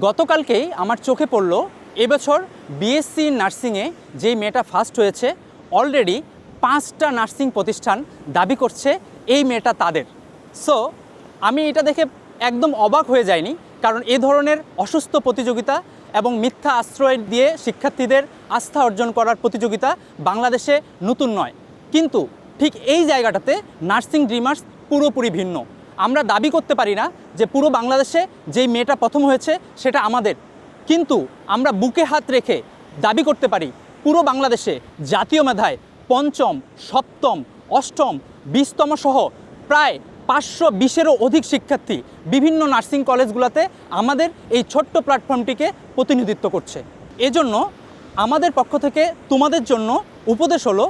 গতকালকেই আমার চোখে পড়ল এবছর বিএসসি নার্সিংয়ে যেই মেয়েটা ফার্স্ট হয়েছে অলরেডি 5টা নার্সিং প্রতিষ্ঠান দাবি করছে এই মেয়েটা তাদের। সো আমি এটা দেখে একদম অবাক হয়ে যাইনি, কারণ এ ধরনের অসুস্থ প্রতিযোগিতা এবং মিথ্যা আশ্রয় দিয়ে শিক্ষার্থীদের আস্থা অর্জন করার প্রতিযোগিতা বাংলাদেশে নতুন নয়। কিন্তু ঠিক এই জায়গাটাতে নার্সিং ড্রিমার্স পুরোপুরি ভিন্ন। আমরা দাবি করতে পারি না যে পুরো বাংলাদেশে যেই মেয়েটা প্রথম হয়েছে সেটা আমাদের, কিন্তু আমরা বুকে হাত রেখে দাবি করতে পারি পুরো বাংলাদেশে জাতীয় মেধায় 5ম, 7ম, 8ম, 20তম সহ প্রায় 520-এরও অধিক শিক্ষার্থী বিভিন্ন নার্সিং কলেজগুলোতে আমাদের এই ছোট্ট প্ল্যাটফর্মটিকে প্রতিনিধিত্ব করছে। এজন্য আমাদের পক্ষ থেকে তোমাদের জন্য উপদেশ হলো,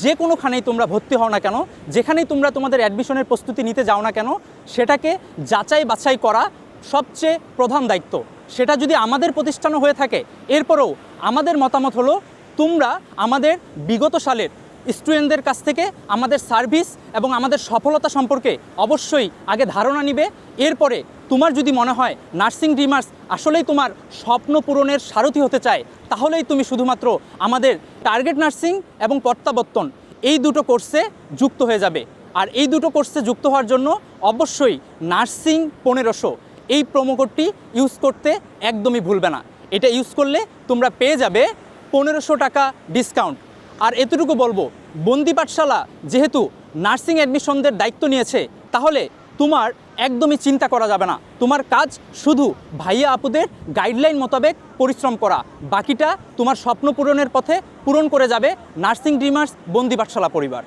যে কোনোখানেই তোমরা ভর্তি হও না কেন, যেখানেই তোমরা তোমাদের অ্যাডমিশনের প্রস্তুতি নিতে যাও না কেন, সেটাকে যাচাই বাছাই করা সবচেয়ে প্রধান দায়িত্ব। সেটা যদি আমাদের প্রতিষ্ঠানও হয়ে থাকে, এরপরেও আমাদের মতামত হলো তোমরা আমাদের বিগত সালের স্টুডেন্টদের কাছ থেকে আমাদের সার্ভিস এবং আমাদের সফলতা সম্পর্কে অবশ্যই আগে ধারণা নিবে। এরপরে তোমার যদি মনে হয় নার্সিং ড্রিমার্স আসলেই তোমার স্বপ্ন পূরণের সারথি হতে চায়, তাহলেই তুমি শুধুমাত্র আমাদের টার্গেট নার্সিং এবং প্রত্যাবর্তন এই দুটো কোর্সে যুক্ত হয়ে যাবে। আর এই দুটো কোর্সে যুক্ত হওয়ার জন্য অবশ্যই নার্সিং 1500 এই প্রোমো কোডটি ইউজ করতে একদমই ভুলবে না। এটা ইউজ করলে তোমরা পেয়ে যাবে 1500 টাকা ডিসকাউন্ট। আর এতটুকু বলবো, বন্দি পাঠশালা যেহেতু নার্সিং অ্যাডমিশনদের দায়িত্ব নিয়েছে, তাহলে তোমার একদমই চিন্তা করা যাবে না। তোমার কাজ শুধু ভাইয়া আপুদের গাইডলাইন মোতাবেক পরিশ্রম করা, বাকিটা তোমার স্বপ্ন পূরণের পথে পূরণ করে যাবে নার্সিং ড্রিমার্স বন্দি পাঠশালা পরিবার।